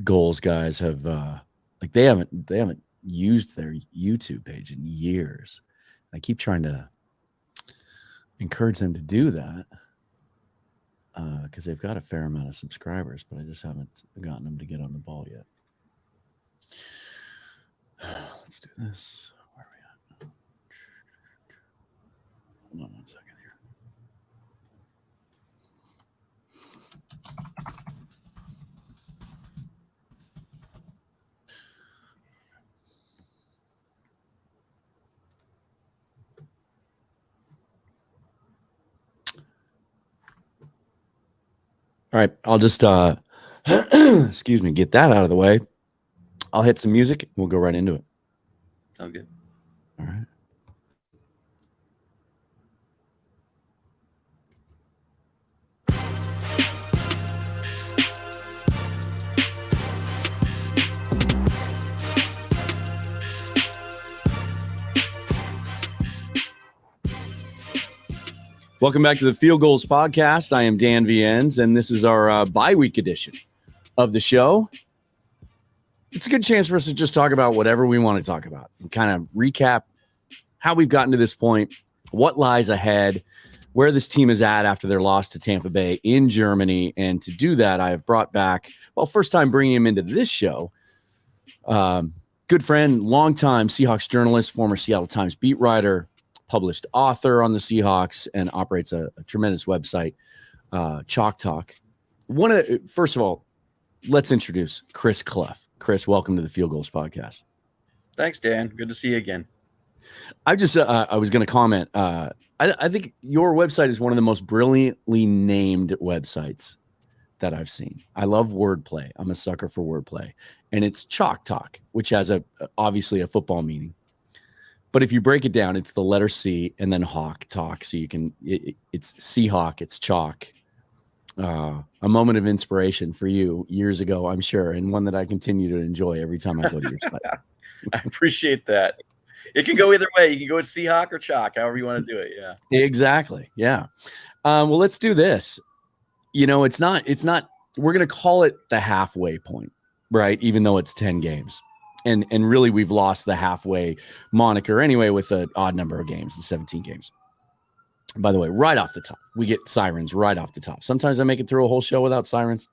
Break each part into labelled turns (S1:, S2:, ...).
S1: GULLS guys have they haven't used their YouTube page in years. I keep trying to encourage them to do that because they've got a fair amount of subscribers, but I just haven't gotten them to get on the ball yet. Let's do this. Where are we at? Hold on one second here. All right, I'll just excuse me, get that out of the way. I'll hit some music. We'll go right into it.
S2: Sounds good.
S1: All right. Welcome back to the Field Goals Podcast. I am Dan Viennes, and this is our bye-week edition of the show. It's a good chance for us to just talk about whatever we want to talk about and kind of recap how we've gotten to this point, what lies ahead, where this team is at after their loss to Tampa Bay in Germany. And to do that, I have brought back, first time bringing him into this show, good friend, longtime Seahawks journalist, former Seattle Times beat writer, published author on the Seahawks, and operates a tremendous website, Chalk Talk. First of all, let's introduce Chris Cluff. Chris, welcome to the Field Goals Podcast.
S2: Thanks, Dan. Good to see you again.
S1: I just I was going to comment. I think your website is one of the most brilliantly named websites that I've seen. I love wordplay. I'm a sucker for wordplay, and it's Chalk Talk, which has obviously a football meaning. But if you break it down, it's the letter C and then Hawk Talk. So you can, it's Seahawk, it's chalk. A moment of inspiration for you years ago, I'm sure, and one that I continue to enjoy every time I go to your site.
S2: I appreciate that. It can go either way. You can go with Seahawk or chalk, however you want to do it. Yeah,
S1: exactly. Yeah. Well, let's do this. It's not, we're going to call it the halfway point, right? Even though it's 10 games. And really, we've lost the halfway moniker anyway with an odd number of games, 17 games. By the way, right off the top, we get sirens right off the top. Sometimes I make it through a whole show without sirens.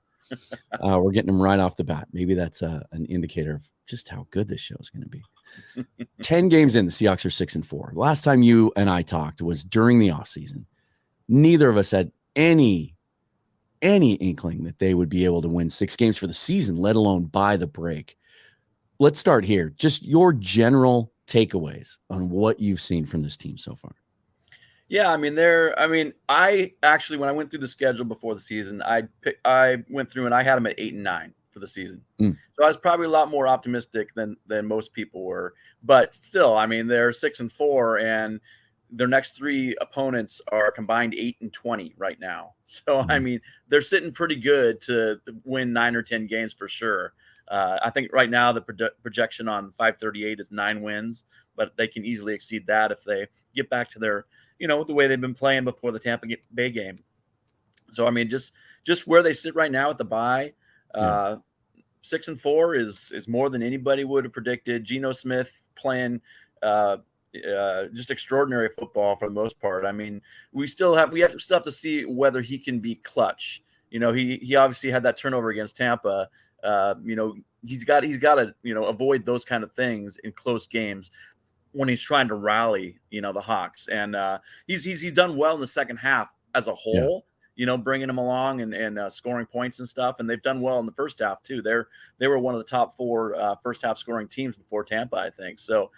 S1: We're getting them right off the bat. Maybe that's an indicator of just how good this show is going to be. 10 games in, the Seahawks are 6-4. Last time you and I talked was during the offseason. Neither of us had any inkling that they would be able to win 6 games for the season, let alone by the break. Let's start here. Just your general takeaways on what you've seen from this team so far.
S2: Yeah, I actually, when I went through the schedule before the season, I went through and I had them at 8-9 for the season. So I was probably a lot more optimistic than most people were. But still, they're 6-4, and their next 3 opponents are combined 8-20 right now. So they're sitting pretty good to win 9 or 10 games for sure. I think right now the projection on 538 is 9 wins, but they can easily exceed that if they get back to their, the way they've been playing before the Tampa Bay game. So, just where they sit right now at the bye, 6-4 is more than anybody would have predicted. Geno Smith playing just extraordinary football for the most part. We have to see whether he can be clutch. He obviously had that turnover against Tampa. He's got to avoid those kind of things in close games when he's trying to rally the Hawks, and he's done well in the second half as a whole. Bringing them along and scoring points and stuff, and they've done well in the first half too. They were one of the top 4 first half scoring teams before Tampa, I think. So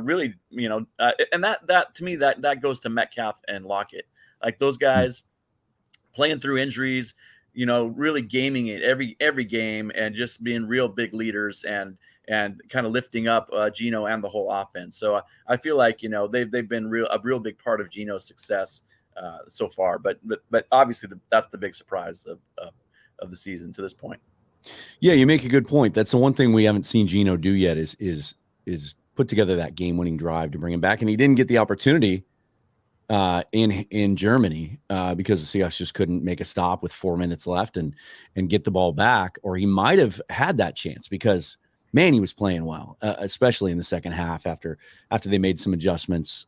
S2: really, and that to me that goes to Metcalf and Lockett, like those guys playing through injuries. Really gaming it every game and just being real big leaders and kind of lifting up Geno and the whole offense. So I feel like they've been a real big part of Geno's success so far. But obviously that's the big surprise of the season to this point.
S1: Yeah, you make a good point. That's the one thing we haven't seen Geno do yet is put together that game-winning drive to bring him back, and he didn't get the opportunity in Germany because the Seahawks just couldn't make a stop with 4 minutes left and get the ball back, or he might have had that chance because man, he was playing well, especially in the second half after they made some adjustments.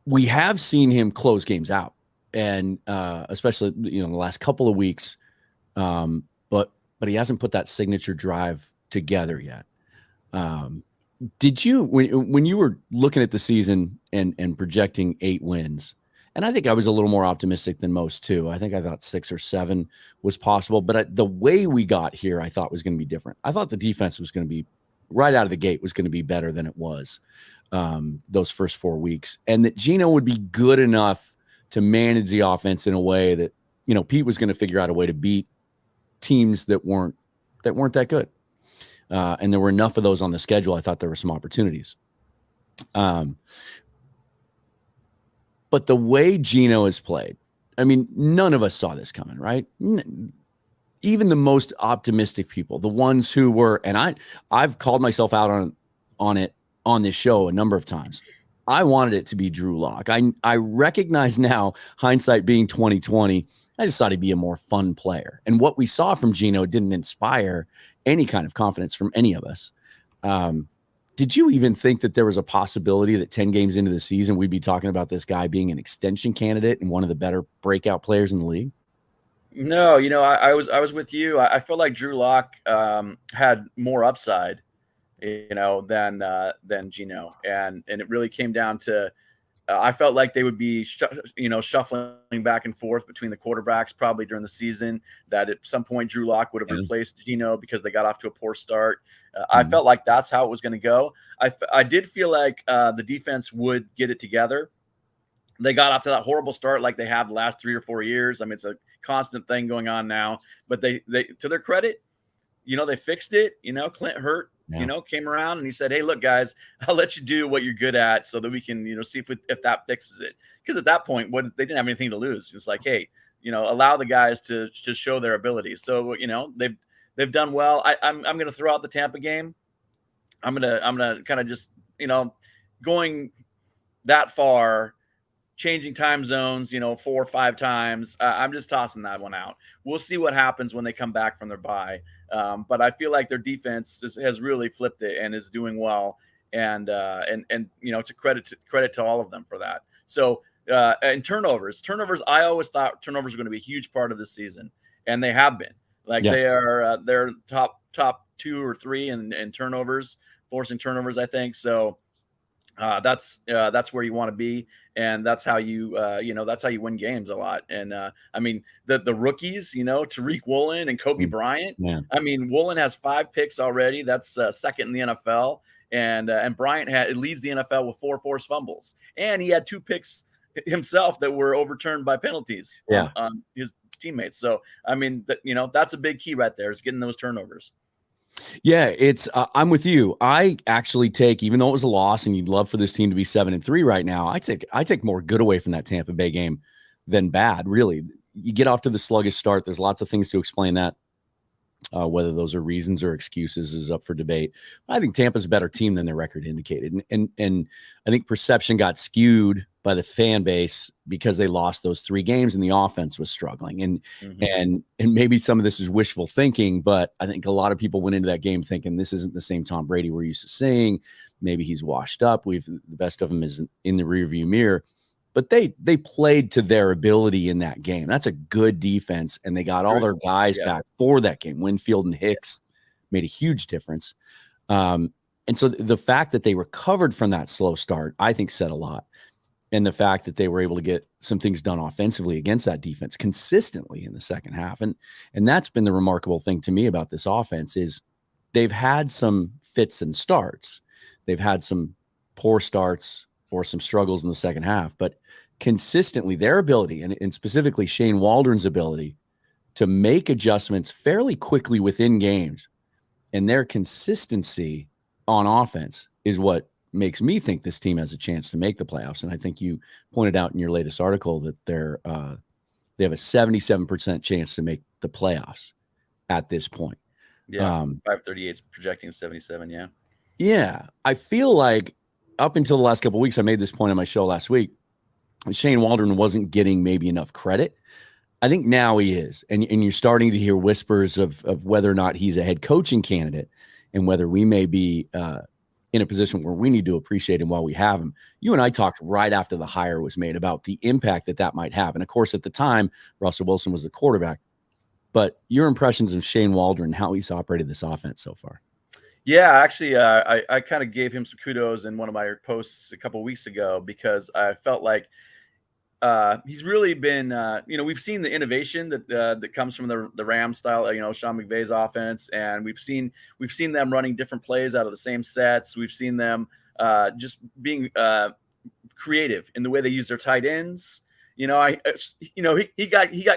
S1: We have seen him close games out, and especially the last couple of weeks, but he hasn't put that signature drive together yet. Did you, when you were looking at the season and projecting 8 wins, and I think I was a little more optimistic than most too. I think I thought 6 or 7 was possible, but the way we got here, I thought was going to be different. I thought the defense was going to be right out of the gate was going to be better than it was those first 4 weeks, and that Geno would be good enough to manage the offense in a way that Pete was going to figure out a way to beat teams that weren't that good. And there were enough of those on the schedule. I thought there were some opportunities. But the way Geno has played, I mean, none of us saw this coming, right? Even the most optimistic people, the ones who were, and I've called myself out on it on this show a number of times. I wanted it to be Drew Lock. I recognize now, hindsight being 2020, I just thought he'd be a more fun player. And what we saw from Geno didn't inspire any kind of confidence from any of us. Did you even think that there was a possibility that 10 games into the season, we'd be talking about this guy being an extension candidate and one of the better breakout players in the league?
S2: No, I was with you. I felt like Drew Lock had more upside, than Geno, and it really came down to I felt like they would be shuffling back and forth between the quarterbacks probably during the season. That at some point Drew Lock would have replaced Geno because they got off to a poor start. I felt like that's how it was going to go. I did feel like the defense would get it together. They got off to that horrible start like they have the last 3 or 4 years. I mean, it's a constant thing going on now. But they to their credit, they fixed it. Clint Hurt, came around and he said, "Hey, look, guys, I'll let you do what you're good at so that we can, see if that fixes it." Because at that point, they didn't have anything to lose. It's like, hey, allow the guys to show their abilities. So, they've done well. I'm going to throw out the Tampa game. I'm gonna kind of just, going that far, changing time zones, 4 or 5 times. I'm just tossing that one out. We'll see what happens when they come back from their bye. But I feel like their defense has really flipped it and is doing well. And to credit to all of them for that. So and turnovers, I always thought turnovers were going to be a huge part of this season, and they have been. Like they are, they're top 2 or 3 in turnovers, forcing turnovers, I think. So that's where you want to be, and that's how you that's how you win games a lot. And I mean the rookies, Tariq Woolen and Kobe Bryant.
S1: Yeah.
S2: I mean, Woolen has 5 picks already. That's second in the NFL, and Bryant leads the NFL with 4 forced fumbles, and he had 2 picks himself that were overturned by penalties on his teammates. So I mean that's a big key right there, is getting those turnovers.
S1: Yeah, it's I'm with you. I actually take, even though it was a loss and you'd love for this team to be 7-3 right now, I take more good away from that Tampa Bay game than bad. Really, you get off to the sluggish start. There's lots of things to explain that. Whether those are reasons or excuses is up for debate. I think Tampa's a better team than their record indicated, and I think perception got skewed by the fan base because they lost those 3 games and the offense was struggling. And maybe some of this is wishful thinking, but I think a lot of people went into that game thinking this isn't the same Tom Brady we're used to seeing. Maybe he's washed up. The best of him is in the rearview mirror. But they played to their ability in that game. That's a good defense, and they got all their guys back for that game. Winfield and Hicks made a huge difference. And so the fact that they recovered from that slow start, I think, said a lot. And the fact that they were able to get some things done offensively against that defense consistently in the second half. And that's been the remarkable thing to me about this offense is they've had some fits and starts. They've had some poor starts or some struggles in the second half, but consistently their ability, and specifically Shane Waldron's ability to make adjustments fairly quickly within games, and their consistency on offense is what makes me think this team has a chance to make the playoffs. And I think you pointed out in your latest article that they have a 77% chance to make the playoffs at this point.
S2: Yeah, 538 is projecting 77. Yeah.
S1: Yeah, I feel like up until the last couple of weeks, I made this point on my show last week. Shane Waldron wasn't getting maybe enough credit. I think now he is. And you're starting to hear whispers of whether or not he's a head coaching candidate and whether we may be in a position where we need to appreciate him while we have him. You and I talked right after the hire was made about the impact that might have. And of course, at the time, Russell Wilson was the quarterback. But your impressions of Shane Waldron, how he's operated this offense so far?
S2: Yeah, actually, I kind of gave him some kudos in one of my posts a couple of weeks ago because I felt like he's really been, we've seen the innovation that comes from the Rams style, Sean McVay's offense, and we've seen them running different plays out of the same sets. We've seen them just being creative in the way they use their tight ends. He got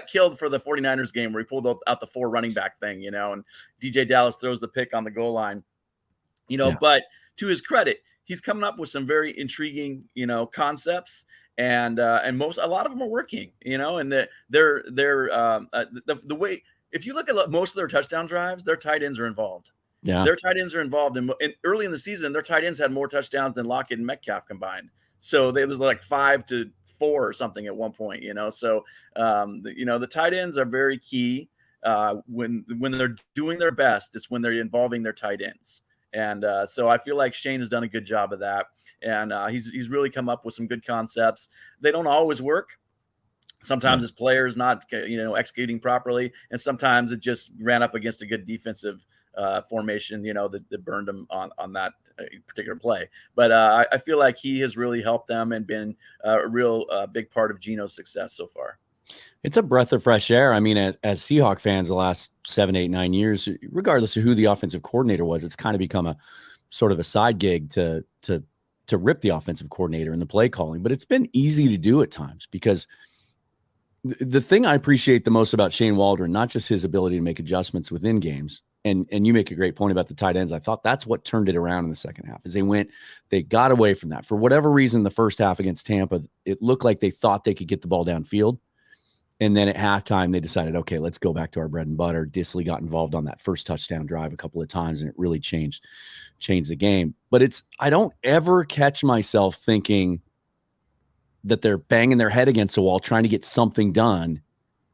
S2: killed for the 49ers game where he pulled out the 4 running back thing, and DJ Dallas throws the pick on the goal line, but to his credit, he's coming up with some very intriguing, concepts, and a lot of them are working, and they're the way, if you look at most of their touchdown drives, their tight ends are involved.
S1: Yeah.
S2: Their tight ends are involved. And early in the season, their tight ends had more touchdowns than Lockett and Metcalf combined. So there was like 5-4 or something at one point, So, the tight ends are very key. When they're doing their best, it's when they're involving their tight ends. And so I feel like Shane has done a good job of that. And he's really come up with some good concepts. They don't always work. Sometimes his players not, executing properly. And sometimes it just ran up against a good defensive formation, that burned him on that particular play. But I feel like he has really helped them and been a real big part of Geno's success so far.
S1: It's a breath of fresh air. I mean, as Seahawk fans, the last 7, 8, 9 years, regardless of who the offensive coordinator was, it's kind of become a sort of a side gig to rip the offensive coordinator and the play calling. But it's been easy to do at times because the thing I appreciate the most about Shane Waldron, not just his ability to make adjustments within games, and you make a great point about the tight ends. I thought that's what turned it around in the second half. As they got away from that. For whatever reason, the first half against Tampa, it looked like they thought they could get the ball downfield. And then at halftime, they decided, okay, let's go back to our bread and butter. Disley got involved on that first touchdown drive a couple of times, and it really changed the game. But I don't ever catch myself thinking that they're banging their head against a wall, trying to get something done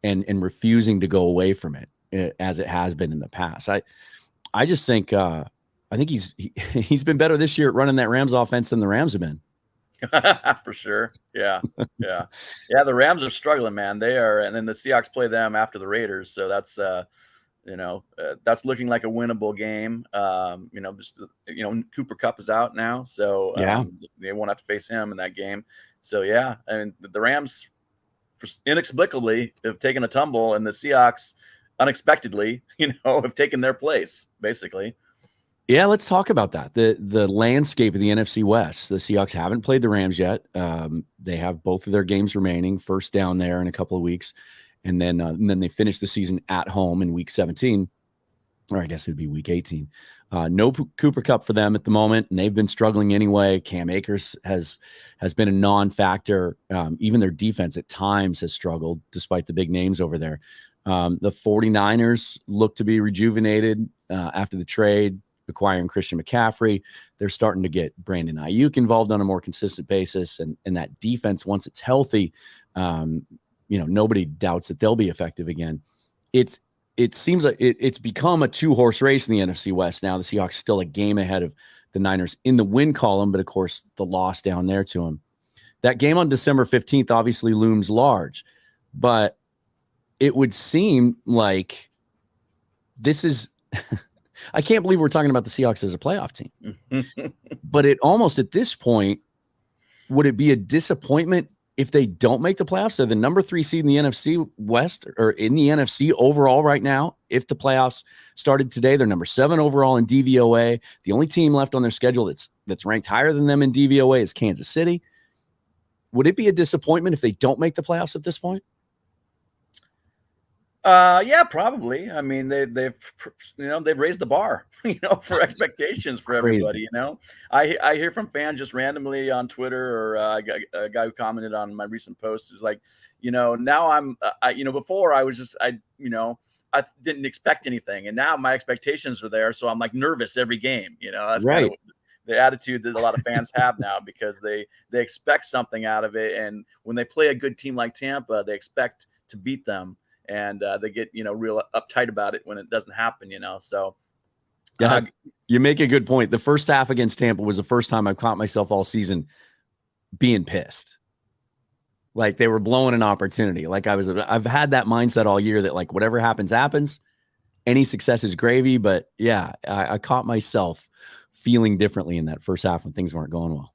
S1: and refusing to go away from it, as it has been in the past. I just think I think he's been better this year at running that Rams offense than the Rams have been.
S2: For sure. Yeah. The Rams are struggling, man. They are. And then the Seahawks play them after the Raiders. So that's, that's looking like a winnable game. Cooper Kupp is out now. So they won't have to face him in that game. So, yeah. And the Rams inexplicably have taken a tumble, and the Seahawks unexpectedly, have taken their place, basically.
S1: Yeah, let's talk about that. The landscape of the NFC West. The Seahawks haven't played the Rams yet. They have both of their games remaining. First down there in a couple of weeks, and then they finish the season at home in Week 17, or I guess it'd be Week 18. No Cooper Kupp for them at the moment, and they've been struggling anyway. Cam Akers has been a non-factor. Even their defense at times has struggled, despite the big names over there. The 49ers look to be rejuvenated after the trade, acquiring Christian McCaffrey. They're starting to get Brandon Ayuk involved on a more consistent basis. And that defense, once it's healthy, nobody doubts that they'll be effective again. It seems like it's become a 2-horse race in the NFC West. Now the Seahawks still a game ahead of the Niners in the win column, but of course the loss down there to them. That game on December 15th obviously looms large, but it would seem like this is I can't believe we're talking about the Seahawks as a playoff team. But it almost at this point, would it be a disappointment if they don't make the playoffs? They're the number 3 seed in the NFC West, or in the NFC overall right now. If the playoffs started today, they're number 7 overall in DVOA. The only team left on their schedule that's ranked higher than them in DVOA is Kansas City. Would it be a disappointment if they don't make the playoffs at this point?
S2: Yeah, probably. I mean, they've raised the bar, for expectations for everybody. I hear from fans just randomly on Twitter, or a guy who commented on my recent post is like, now I'm, before I was just, I didn't expect anything, and now my expectations are there, so I'm like nervous every game. That's
S1: right.
S2: kind of the attitude that a lot of fans have now, because they expect something out of it, and when they play a good team like Tampa, they expect to beat them, and they get real uptight about it when it doesn't happen. So
S1: yeah, you make a good point. The first half against Tampa was the first time I've caught myself all season being pissed. Like they were blowing an opportunity. Like I've had that mindset all year that like whatever happens, happens. Any success is gravy. But yeah, I caught myself feeling differently in that first half when things weren't going well.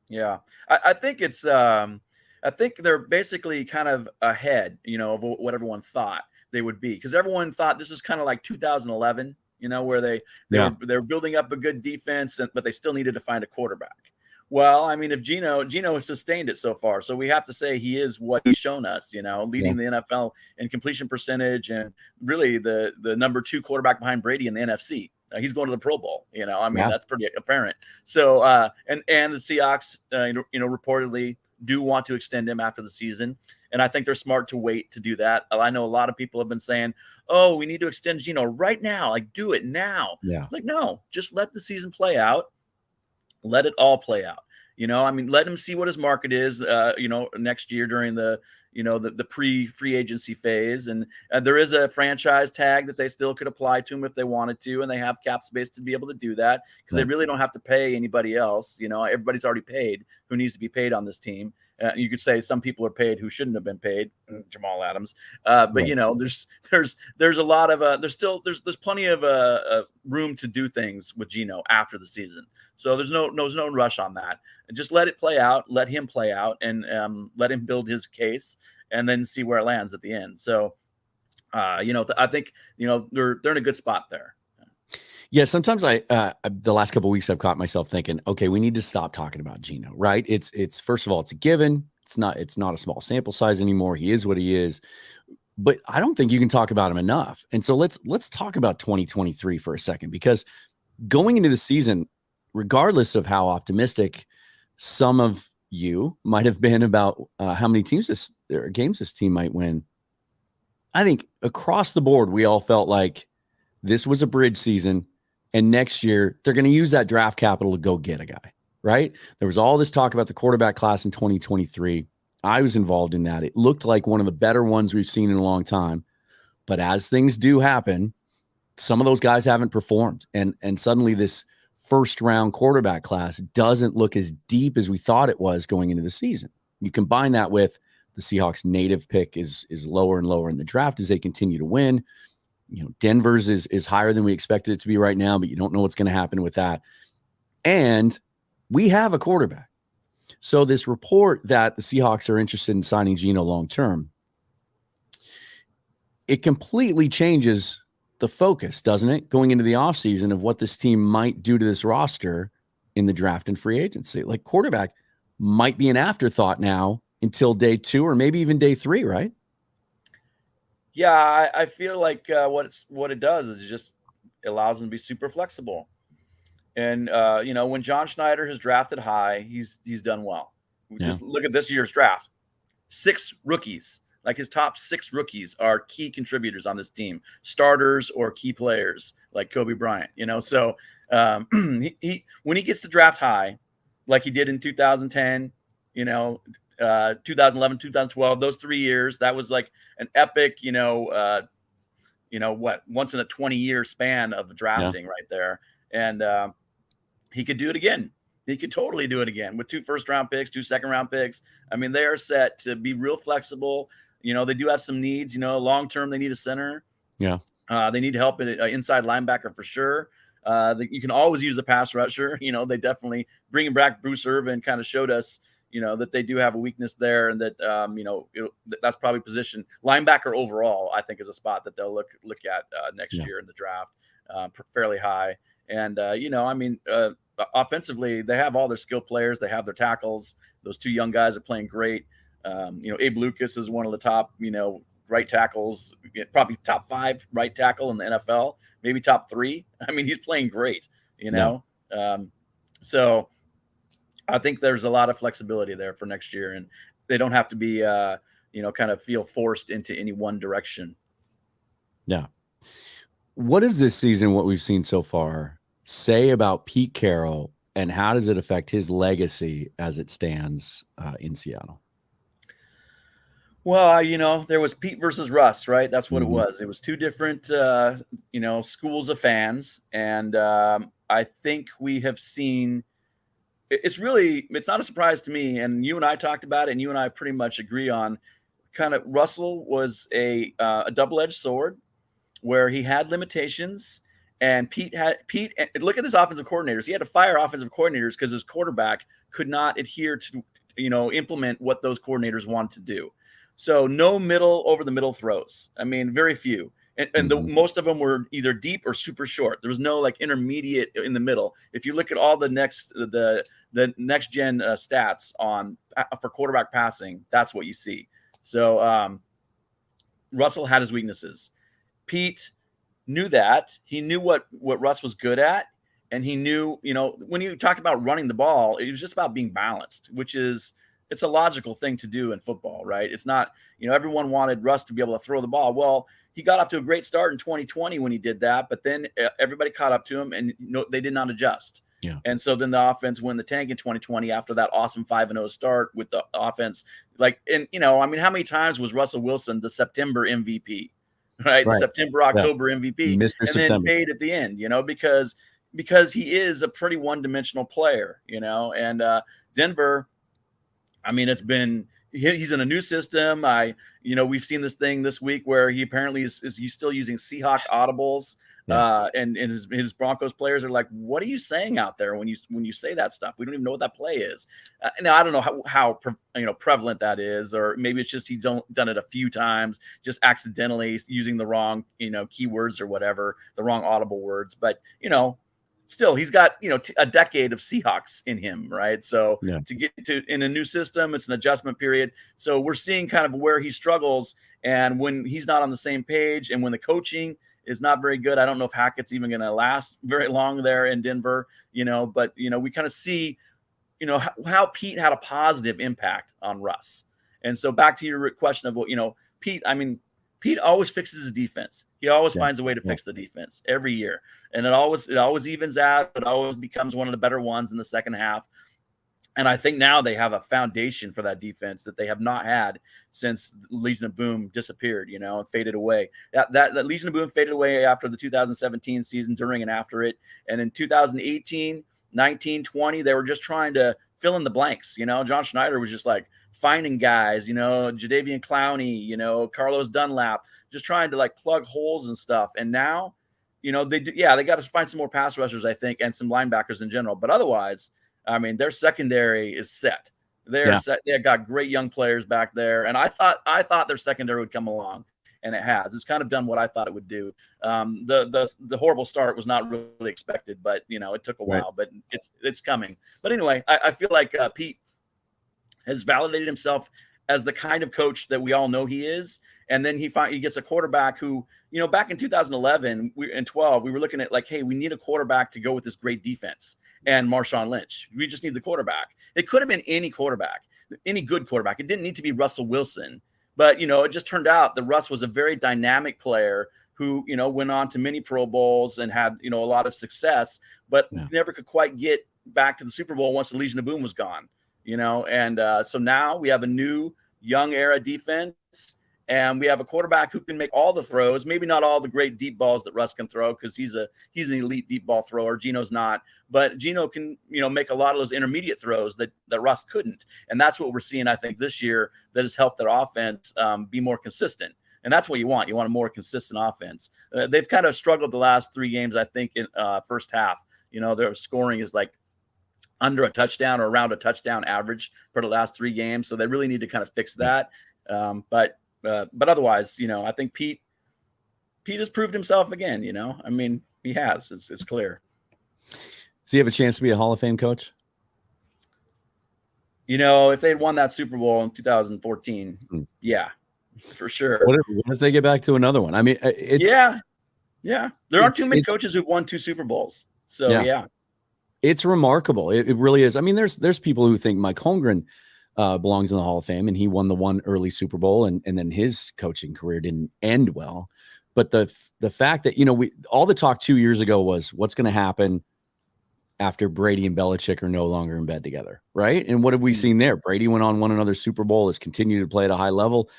S2: Yeah, I think it's I think they're basically kind of ahead, of what everyone thought they would be, because everyone thought this is kind of like 2011, where they were building up a good defense, but they still needed to find a quarterback. Well, I mean, if Gino has sustained it so far, so we have to say he is what he's shown us, leading the NFL in completion percentage, and really the number 2 quarterback behind Brady in the NFC. He's going to the Pro Bowl. That's pretty apparent. So, and the Seahawks, reportedly do want to extend him after the season, and I think they're smart to wait to do that. I know a lot of people have been saying, "Oh, we need to extend Gino right now. Like, do it now."
S1: Yeah.
S2: Like, no, just let the season play out. Let it all play out. Let him see what his market is, next year during the pre-free agency phase. And there is a franchise tag that they still could apply to him if they wanted to. And they have cap space to be able to do that, because they really don't have to pay anybody else. Everybody's already paid who needs to be paid on this team. You could say some people are paid who shouldn't have been paid, Jamal Adams. But there's a lot of there's plenty of room to do things with Gino after the season. So there's no rush on that. Just let it play out, let him play out, and let him build his case, and then see where it lands at the end. So I think they're in a good spot there.
S1: Yeah, sometimes the last couple of weeks I've caught myself thinking, okay, we need to stop talking about Gino, right? It's first of all, it's a given. It's not a small sample size anymore. He is what he is. But I don't think you can talk about him enough. And so let's talk about 2023 for a second, because going into the season, regardless of how optimistic some of you might have been about how many games this team might win, I think across the board, we all felt like this was a bridge season. And next year, they're going to use that draft capital to go get a guy, right? There was all this talk about the quarterback class in 2023. I was involved in that. It looked like one of the better ones we've seen in a long time. But as things do happen, some of those guys haven't performed. And suddenly this first-round quarterback class doesn't look as deep as we thought it was going into the season. You combine that with the Seahawks' native pick is lower and lower in the draft as they continue to win. Denver's is higher than we expected it to be right now, but you don't know what's going to happen with that. And we have a quarterback. So this report that the Seahawks are interested in signing Gino long-term, it completely changes the focus, doesn't it? Going into the offseason of what this team might do to this roster in the draft and free agency. Like quarterback might be an afterthought now until day 2 or maybe even day 3, right?
S2: Yeah, I feel like what it does is it just allows them to be super flexible. And when John Schneider has drafted high, he's done well. Just look at this year's draft. 6 rookies, like his top 6 rookies, are key contributors on this team, starters or key players like Kobe Bryant. So he when he gets to draft high, like he did in 2010, 2011, 2012, those 3 years, that was like an epic, once in a 20-year span of drafting right there. And he could do it again. He could totally do it again with 2 first-round picks, 2 second-round picks. I mean, they are set to be real flexible. They do have some needs. Long-term, they need a center.
S1: Yeah.
S2: They need help at inside linebacker for sure. You can always use a pass rusher. They definitely bringing back Bruce Irvin kind of showed us, that they do have a weakness there, and that, that's probably position linebacker overall, I think, is a spot that they'll look at next year in the draft, fairly high. And, offensively, they have all their skill players. They have their tackles. Those 2 young guys are playing great. Abe Lucas is one of the top, right tackles, probably top 5 right tackle in the NFL, maybe top 3. I mean, he's playing great, so I think there's a lot of flexibility there for next year, and they don't have to be, kind of feel forced into any one direction.
S1: Yeah. What is this season, what we've seen so far, say about Pete Carroll and how does it affect his legacy as it stands in Seattle?
S2: Well, there was Pete versus Russ, right? That's what it
S1: Mhm.
S2: was. It was two different, schools of fans. And I think we have seen it's not a surprise to me. And you and I talked about it, and you and I pretty much agree on kind of Russell was a double-edged sword where he had limitations. And Pete, look at his offensive coordinators. He had to fire offensive coordinators because his quarterback could not adhere to, implement what those coordinators wanted to do. So no over the middle throws. I mean, very few. And most of them were either deep or super short. There was no like intermediate in the middle. If you look at all the next gen stats for quarterback passing, that's what you see. So Russell had his weaknesses. Pete knew that. He knew what Russ was good at. And he knew, when you talked about running the ball, it was just about being balanced, it's a logical thing to do in football, right? It's not, everyone wanted Russ to be able to throw the ball. Well, he got off to a great start in 2020 when he did that, but then everybody caught up to him and they did not adjust.
S1: Yeah.
S2: And so then the offense went the tank in 2020 after that awesome 5-0 start with the offense. How many times was Russell Wilson the September MVP, right? The September, October MVP,
S1: Mr.
S2: and
S1: September.
S2: then paid at the end, because he is a pretty one-dimensional player, and Denver, he's in a new system. We've seen this thing this week where he apparently is he's still using Seahawks audibles. Yeah. And his Broncos players are like, what are you saying out there when you say that stuff? We don't even know what that play is. Now I don't know how prevalent that is, or maybe it's just he's done it a few times, just accidentally using the wrong keywords or whatever, the wrong audible words. But still, he's got a decade of Seahawks in him, right? So to get to in a new system, it's an adjustment period. So we're seeing kind of where he struggles, and when he's not on the same page, and when the coaching is not very good. I don't know if Hackett's even going to last very long there in Denver, but we kind of see, how Pete had a positive impact on Russ. And so back to your question of Pete, Pete always fixes his defense. He always finds a way to fix the defense every year. And it always evens out. It always becomes one of the better ones in the second half. And I think now they have a foundation for that defense that they have not had since Legion of Boom disappeared, and faded away. That Legion of Boom faded away after the 2017 season, during and after it. And in 2018, 19, 20, they were just trying to fill in the blanks. John Schneider was just like finding guys, Jadeveon Clowney, Carlos Dunlap, just trying to like plug holes and stuff. And now, they got to find some more pass rushers, I think, and some linebackers in general. But otherwise, their secondary is set. They're set. They've got great young players back there, and I thought their secondary would come along, and it has. It's kind of done what I thought it would do. The horrible start was not really expected, but it took a while, but it's coming. But anyway, I feel like Pete has validated himself as the kind of coach that we all know he is. And then he gets a quarterback who, back in 2011 and 12, we were looking at like, hey, we need a quarterback to go with this great defense and Marshawn Lynch. We just need the quarterback. It could have been any quarterback, any good quarterback. It didn't need to be Russell Wilson. But, it just turned out that Russ was a very dynamic player who, went on to many Pro Bowls and had, a lot of success, but never could quite get back to the Super Bowl once the Legion of Boom was gone, And so now we have a new young era defense. And we have a quarterback who can make all the throws, maybe not all the great deep balls that Russ can throw, because he's an elite deep ball thrower. Gino's not, but Gino can, make a lot of those intermediate throws that Russ couldn't. And that's what we're seeing, I think, this year that has helped their offense be more consistent. And that's what you want. You want a more consistent offense. They've kind of struggled the last 3 games, I think, in first half. Their scoring is like under a touchdown or around a touchdown average for the last 3 games. So they really need to kind of fix that. But otherwise, I think Pete has proved himself again. He has. It's clear.
S1: Does he have a chance to be a Hall of Fame coach?
S2: If they'd won that Super Bowl in 2014, yeah, for sure.
S1: What if they get back to another one? It's
S2: yeah. There aren't too many coaches who've won 2 Super Bowls. So yeah.
S1: It's remarkable. It really is. There's people who think Mike Holmgren belongs in the Hall of Fame, and he won the one early Super Bowl, and then his coaching career didn't end well. But the fact that all the talk 2 years ago was what's going to happen after Brady and Belichick are no longer in bed together, right? And what have we seen there? Brady won another Super Bowl, has continued to play at a high level.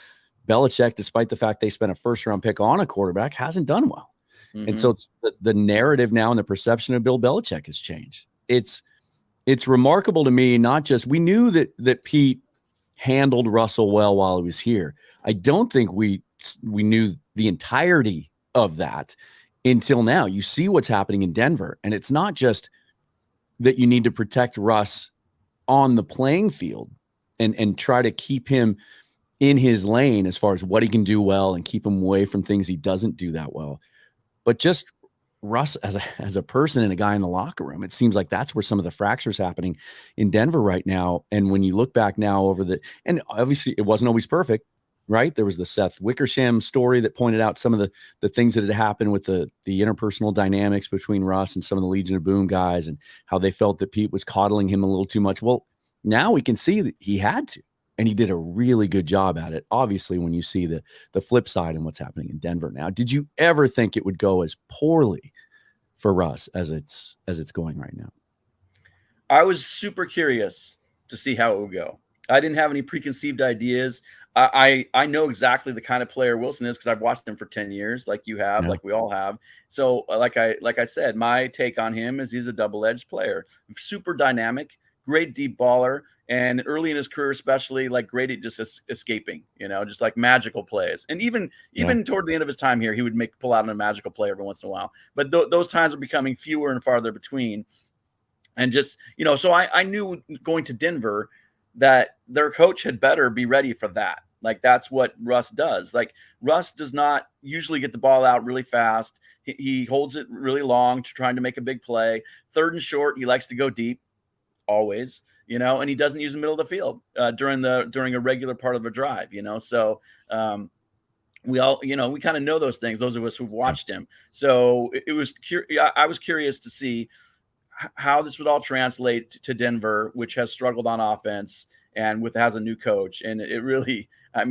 S1: Belichick, despite the fact they spent a first-round pick on a quarterback, hasn't done well. And so it's the narrative now and the perception of Bill Belichick has changed. It's remarkable to me, not just we knew that Pete handled Russell well while he was here. I don't think we knew the entirety of that until now. You see what's happening in Denver, and it's not just that you need to protect Russ on the playing field and try to keep him in his lane as far as what he can do well and keep him away from things he doesn't do that well. But just Russ as a person and a guy in the locker room, it seems like that's where some of the fractures happening in Denver right now. And when you look back now and obviously it wasn't always perfect, right? There was the Seth Wickersham story that pointed out some of the things that had happened with the interpersonal dynamics between Russ and some of the Legion of Boom guys and how they felt that Pete was coddling him a little too much. Well, now we can see that he had to. And he did a really good job at it. Obviously, when you see the flip side and what's happening in Denver now, did you ever think it would go as poorly for Russ as it's going right now?
S2: I was super curious to see how it would go. I didn't have any preconceived ideas. I know exactly the kind of player Wilson is because I've watched him for 10 years, like you have, like we all have. So, like I said, my take on him is he's a double-edged player, super dynamic, great deep baller. And early in his career, especially, like great at just escaping, just like magical plays. And even toward the end of his time here, he would pull out a magical play every once in a while. But those times are becoming fewer and farther between. And just, so I knew going to Denver that their coach had better be ready for that. Like, that's what Russ does. Like, Russ does not usually get the ball out really fast. He holds it really long to trying to make a big play. Third and short, he likes to go deep. Always, and he doesn't use the middle of the field during a regular part of a drive, So we all, we kind of know those things. Those of us who've watched him. So I was curious to see how this would all translate to Denver, which has struggled on offense and has a new coach. And it really,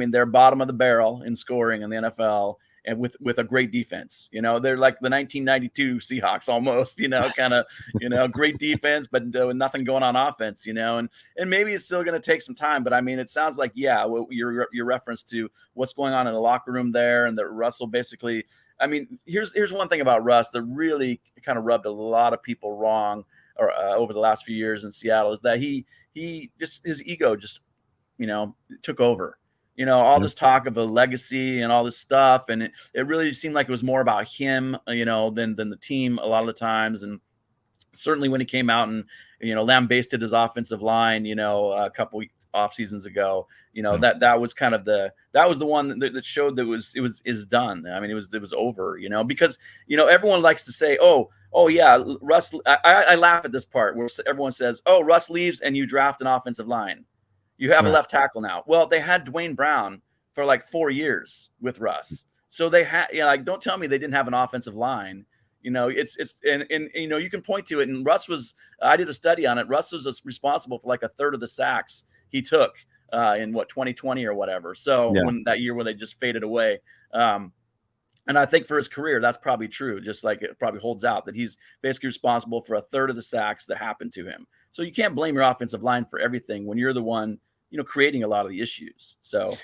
S2: they're bottom of the barrel in scoring in the NFL. And with a great defense, they're like the 1992 Seahawks almost, kind of, great defense, but nothing going on offense, and maybe it's still going to take some time. But it sounds like, your reference to what's going on in the locker room there, and that Russell basically, here's one thing about Russ that really kind of rubbed a lot of people wrong over the last few years in Seattle is that he just, his ego just, took over. All this talk of a legacy and all this stuff. And it really seemed like it was more about him, than the team a lot of the times. And certainly when he came out and, lambasted his offensive line, a couple off seasons ago, that was kind of that was the one that showed that it was done. It was over, because, everyone likes to say, oh yeah, Russ, I laugh at this part where everyone says, oh, Russ leaves and you draft an offensive line. You have a left tackle now. Well, they had Dwayne Brown for like 4 years with Russ. So they had, don't tell me they didn't have an offensive line. It's you can point to it. And Russ I did a study on it. Russ was responsible for like a third of the sacks he took in 2020 or whatever. So when that year where they just faded away. And I think for his career, that's probably true. Just like it probably holds out that he's basically responsible for a third of the sacks that happened to him. So you can't blame your offensive line for everything when you're the one, creating a lot of the issues. So,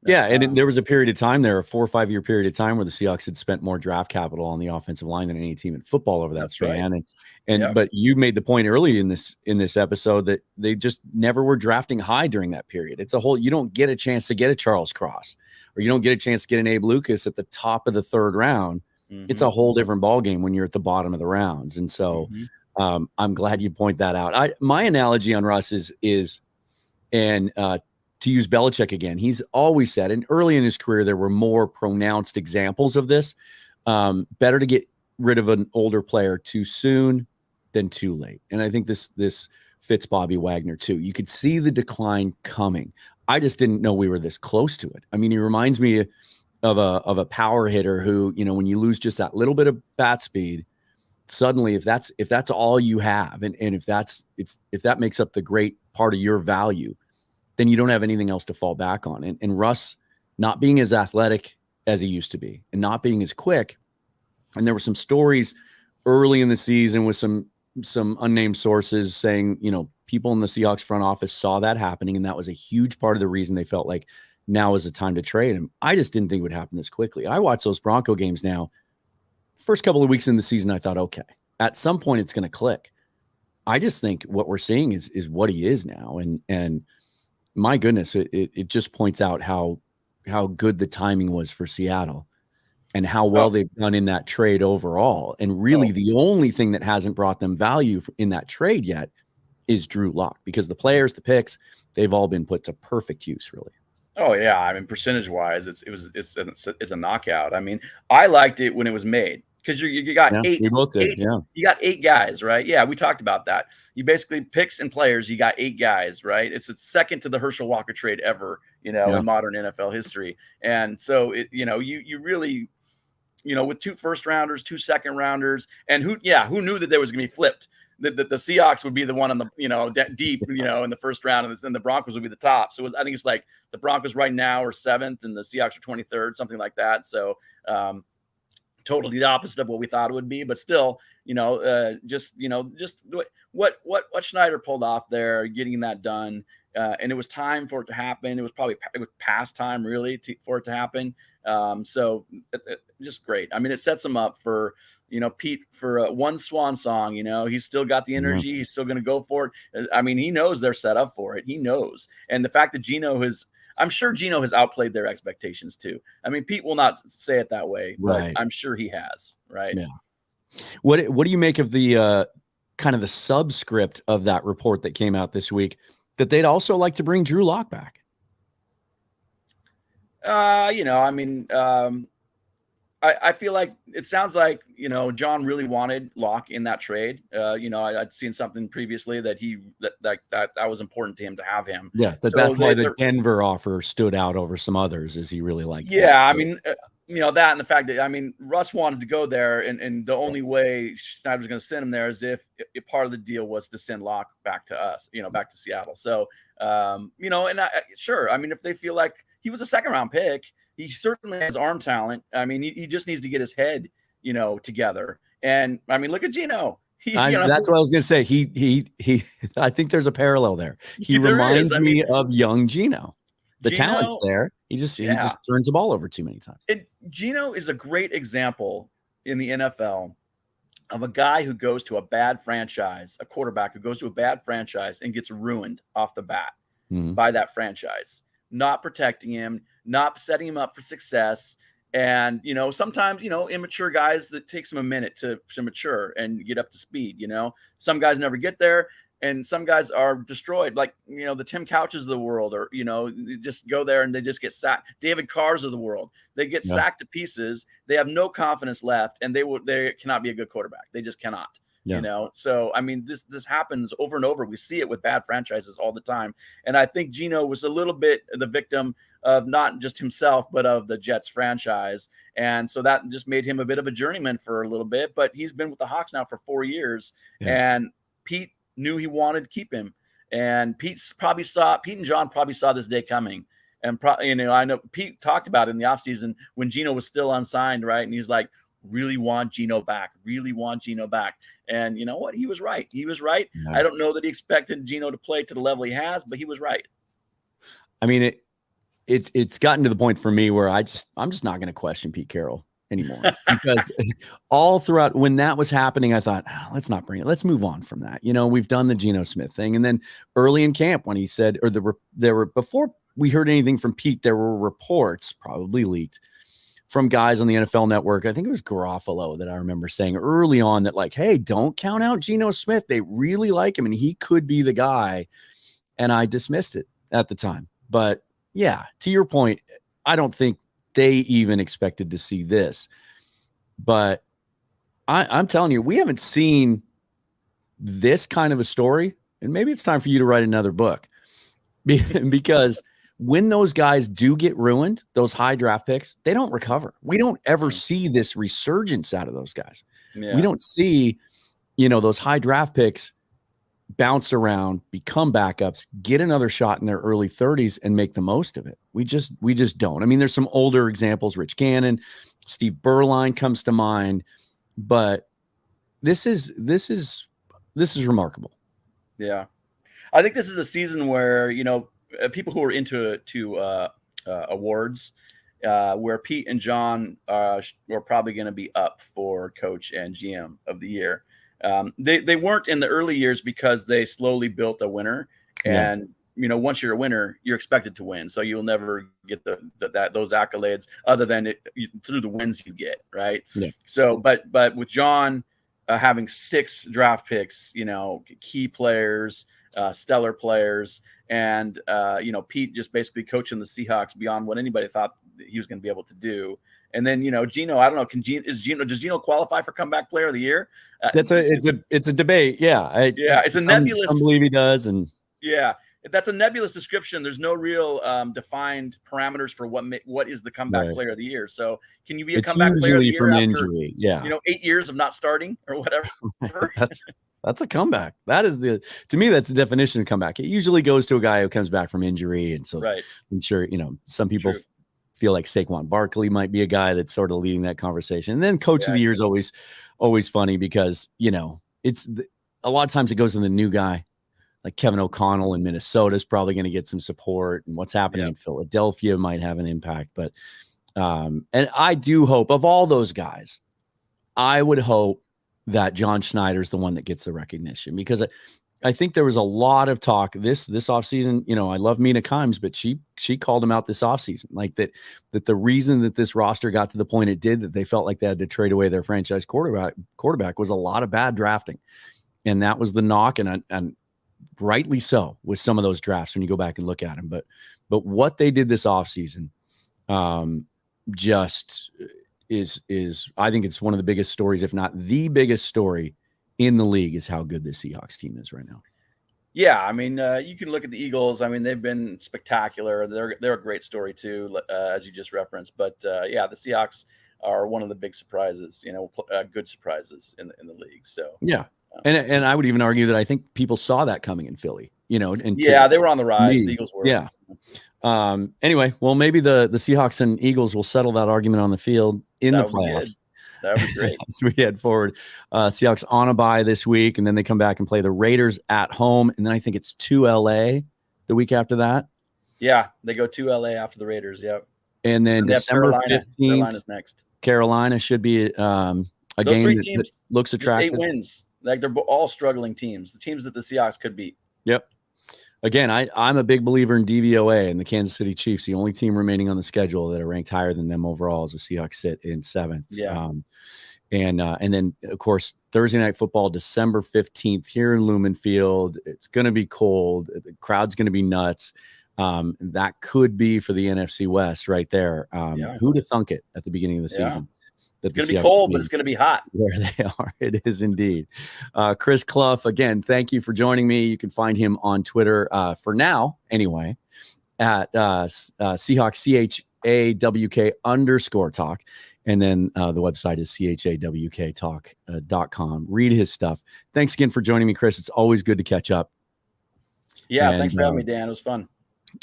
S1: and there was a period of time there, a 4 or 5 year period of time where the Seahawks had spent more draft capital on the offensive line than any team in football over that span. Right. But you made the point early in this episode that they just never were drafting high during that period. It's you don't get a chance to get a Charles Cross, or you don't get a chance to get an Abe Lucas at the top of the third round. Mm-hmm. It's a whole different ballgame when you're at the bottom of the rounds. And so I'm glad you point that out. My analogy on Russ is to use Belichick again, he's always said, and early in his career, there were more pronounced examples of this. Better to get rid of an older player too soon than too late. And I think this fits Bobby Wagner too. You could see the decline coming. I just didn't know we were this close to it. He reminds me of a power hitter who, when you lose just that little bit of bat speed, suddenly if that's all you have, and if that makes up the great part of your value, then you don't have anything else to fall back on. And Russ not being as athletic as he used to be and not being as quick. And there were some stories early in the season with some some unnamed sources saying, people in the Seahawks front office saw that happening, and that was a huge part of the reason they felt like now is the time to trade him. I just didn't think it would happen this quickly. I watch those Bronco games now. First couple of weeks in the season, I thought, okay, at some point it's going to click. I just think what we're seeing is what he is now, and my goodness, it just points out how good the timing was for Seattle and how well they've done in that trade overall. And really, the only thing that hasn't brought them value in that trade yet is Drew Lock, because the players, the picks, they've all been put to perfect use, really.
S2: Oh yeah, I mean, percentage wise, it's a knockout. I mean, I liked it when it was made because you got eight.
S1: We both did.
S2: You got 8 guys, right? Yeah, we talked about that. You basically picks and players. You got 8 guys, right? It's second to the Herschel Walker trade ever, in modern NFL history. And so you really, with 2 first rounders, 2 second rounders, and who knew that there was going to be flipped? That the Seahawks would be the one on the deep, in the first round, and the Broncos would be the top. So I think it's like the Broncos right now are 7th, and the Seahawks are 23rd, something like that. So totally the opposite of what we thought it would be, but still, just what Schneider pulled off there, getting that done, and it was time for it to happen. It was past time really for it to happen. So just great. I mean, it sets him up for, Pete for one swan song. He's still got the energy. He's still going to go for it. I mean, he knows they're set up for it. He knows. And the fact that I'm sure Geno has outplayed their expectations too. I mean, Pete will not say it that way, but I'm sure he has. Right.
S1: Yeah. What do you make of the kind of the subscript of that report that came out this week that they'd also like to bring Drew Lock back?
S2: I feel like it sounds like, John really wanted Locke in that trade. I'd seen something previously that that was important to him to have him.
S1: Yeah. That's why the Denver offer stood out over some others, is he really liked
S2: that. I mean, that and the fact that, Russ wanted to go there, and the only way Schneider was going to send him there is if part of the deal was to send Locke back to us, back to Seattle. So, sure. I mean, if they feel like he was a 2nd round pick, he certainly has arm talent. I mean, he just needs to get his head, together. And I mean, look at Geno.
S1: That's what I was going to say. He I think there's a parallel there. He reminds me of young Geno. The talent's there. He just turns the ball over too many times.
S2: Geno is a great example in the NFL of a guy who goes to a bad franchise, a quarterback who goes to a bad franchise and gets ruined off the bat by that franchise, not protecting him, not setting him up for success. And, sometimes, immature guys, that takes them a minute to mature and get up to speed. Some guys never get there, and some guys are destroyed, like, the Tim Couches of the world, or, just go there and they just get sacked. David Carrs of the world, they get sacked to pieces. They have no confidence left, and they cannot be a good quarterback. They just cannot. So I mean, this happens over and over. We see it with bad franchises all the time. And I think Geno was a little bit the victim of not just himself, but of the Jets franchise. And so that just made him a bit of a journeyman for a little bit, but he's been with the Hawks now for 4 years. And Pete knew he wanted to keep him. And Pete and John probably saw this day coming. And I know Pete talked about it in the offseason when Geno was still unsigned, right? And he's like, really want Geno back. And you know what? He was right. Yeah. I don't know that he expected Geno to play to the level he has, but he was right.
S1: I mean, it's gotten to the point for me where I'm just not going to question Pete Carroll anymore, because all throughout when that was happening, I thought, let's not bring it. Let's move on from that. We've done the Geno Smith thing. And then early in camp, when he said, or there were, before we heard anything from Pete, there were reports, probably leaked, from guys on the NFL Network. I think it was Garofalo that I remember saying early on that, like, hey, don't count out Geno Smith. They really like him and he could be the guy. And I dismissed it at the time. But yeah, to your point, I don't think they even expected to see this. But I'm telling you, we haven't seen this kind of a story. And maybe it's time for you to write another book, because when those guys do get ruined, those high draft picks, they don't recover. We don't ever see this resurgence out of those guys. Yeah. We don't see, those high draft picks bounce around, become backups, get another shot in their early 30s and make the most of it. We just don't. I mean, there's some older examples, Rich Gannon, Steve Berline comes to mind, but this is this is remarkable.
S2: Yeah. I think this is a season where, people who are into awards, where Pete and John are probably going to be up for coach and GM of the year. They weren't in the early years because they slowly built a winner.
S1: Yeah.
S2: And, once you're a winner, you're expected to win. So you'll never get those accolades other than through the wins you get. Right.
S1: Yeah.
S2: So, but with John having 6 draft picks, key players, stellar players, and Pete just basically coaching the Seahawks beyond what anybody thought he was going to be able to do. And then Geno, I don't know, does Geno qualify for comeback player of the year?
S1: It's a debate. Yeah,
S2: it's a nebulous.
S1: Some believe he does, and
S2: yeah, that's a nebulous description. There's no real defined parameters for what is the comeback player of the year. So can you be a comeback player of the year
S1: from
S2: after,
S1: injury? Yeah,
S2: 8 years of not starting or whatever.
S1: That's a comeback. That is to me, that's the definition of comeback. It usually goes to a guy who comes back from injury. And so I'm sure, some people feel like Saquon Barkley might be a guy that's sort of leading that conversation. And then coach of the year is always funny because, it's a lot of times it goes to the new guy, like Kevin O'Connell in Minnesota is probably going to get some support, and what's happening in Philadelphia might have an impact. But, and I do hope of all those guys, I would hope that John Schneider's the one that gets the recognition, because I think there was a lot of talk this offseason. I love Mina Kimes, but she called him out this offseason, like that the reason that this roster got to the point it did, that they felt like they had to trade away their franchise quarterback was a lot of bad drafting. And that was the knock, and rightly so with some of those drafts when you go back and look at them. But what they did this offseason just is I think it's one of the biggest stories, if not the biggest story in the league, is how good the Seahawks team is right now.
S2: Yeah, I mean, you can look at the Eagles. I mean, they've been spectacular. They're a great story too, as you just referenced. But the Seahawks are one of the big surprises. Good surprises in the league. So
S1: yeah, and I would even argue that I think people saw that coming in Philly. They
S2: were on the rise. The Eagles were.
S1: Yeah. Anyway, well, maybe the Seahawks and Eagles will settle that argument on the field in the playoffs.
S2: That would be great.
S1: As we head forward, Seahawks on a bye this week, and then they come back and play the Raiders at home, and then I think it's to LA the week after that.
S2: Yeah, they go to LA after the Raiders. Yep.
S1: And then December 15th,
S2: Carolina's next.
S1: Carolina should be a game that looks attractive.
S2: 8 wins. Like, they're all struggling teams. The teams that the Seahawks could beat.
S1: Yep. Again, I'm a big believer in DVOA and the Kansas City Chiefs. The only team remaining on the schedule that are ranked higher than them overall is the Seahawks sit in 7th.
S2: Yeah.
S1: And then, of course, Thursday Night Football, December 15th here in Lumen Field. It's going to be cold. The crowd's going to be nuts. That could be for the NFC West right there. Who'd have thunk it at the beginning of the season?
S2: It's going to be cold, but it's going to be hot.
S1: Where they are. It is indeed. Chris Cluff, again, thank you for joining me. You can find him on Twitter for now, anyway, at Seahawks, CHAWK_talk. And then the website is CHAWKtalk.com. Read his stuff. Thanks again for joining me, Chris. It's always good to catch up.
S2: Yeah, thanks for having me, Dan. It was fun.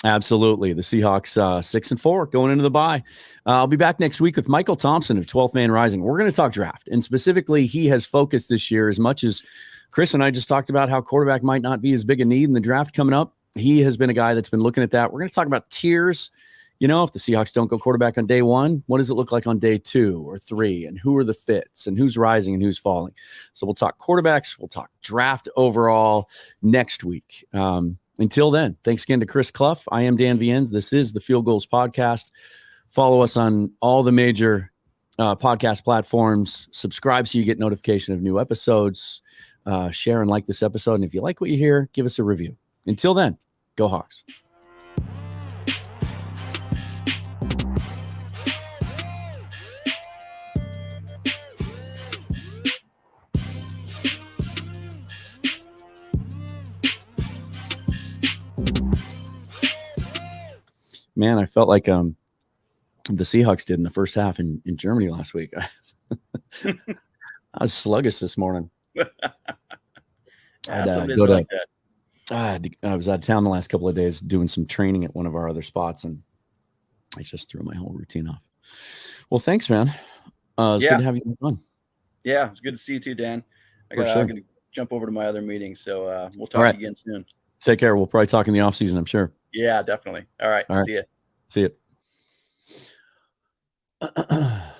S1: Absolutely. The Seahawks 6-4 going into the bye. I'll be back next week with Michael Thompson of 12th Man Rising. We're going to talk draft, and specifically he has focused this year, as much as Chris and I just talked about how quarterback might not be as big a need in the draft coming up. He has been a guy that's been looking at that. We're going to talk about tiers. If the Seahawks don't go quarterback on day 1, what does it look like on day 2 or 3, and who are the fits and who's rising and who's falling? So we'll talk quarterbacks. We'll talk draft overall next week. Until then, thanks again to Chris Cluff. I am Dan Viennes. This is the Field Goals Podcast. Follow us on all the major podcast platforms. Subscribe so you get notification of new episodes. Share and like this episode. And if you like what you hear, give us a review. Until then, go Hawks. Man, I felt like the Seahawks did in the first half in Germany last week. I was sluggish this morning. I was out of town the last couple of days doing some training at one of our other spots, and I just threw my whole routine off. Well, thanks, man. It's good to have you on.
S2: Yeah, it's good to see you too, Dan. I
S1: For
S2: got
S1: sure.
S2: to jump over to my other meeting. So we'll talk
S1: right.
S2: again soon.
S1: Take care. We'll probably talk in the off season, I'm sure.
S2: Yeah, definitely. All right.
S1: All right.
S2: See ya.
S1: See you.